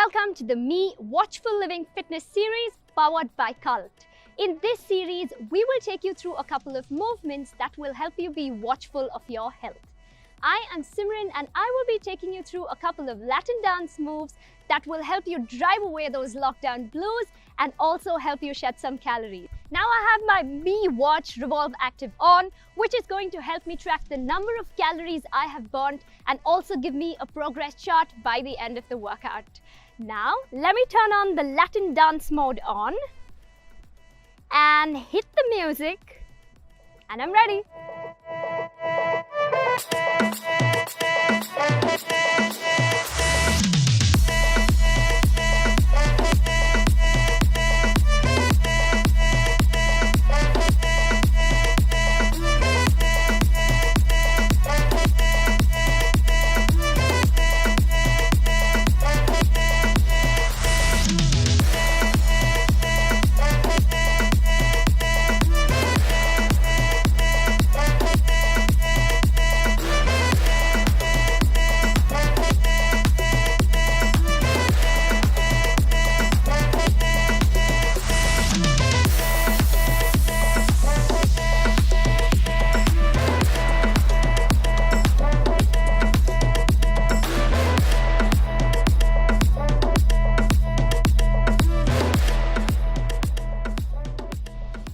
Welcome to the Mi Watchful Living Fitness series powered by Cult. In this series, we will take you through a couple of movements that will help you be watchful of your health. I am Simran and I will be taking you through a couple of Latin dance moves that will help you drive away those lockdown blues and also help you shed some calories. Now I have my Mi Watch Revolve Active on, which is going to help me track the number of calories I have burnt and also give me a progress chart by the end of the workout. Now, let me turn on the Latin dance mode on and hit the music, and I'm ready.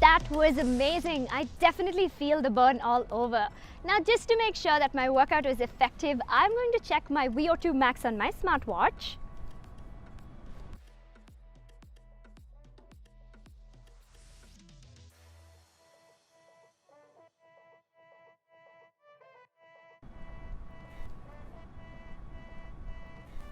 That was amazing. I definitely feel the burn all over. Now, just to make sure that my workout is effective, I'm going to check my VO2 max on my smartwatch.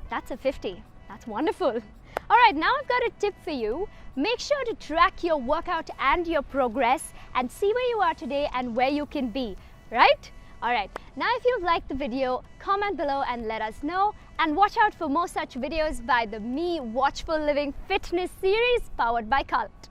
That's a 50. That's wonderful. All right, now I've got a tip for you. Make sure to track your workout and your progress and see where you are today and where you can be, right? All right, now if you've liked the video, comment below and let us know. And watch out for more such videos by the Mi Watchful Living Fitness series powered by Cult.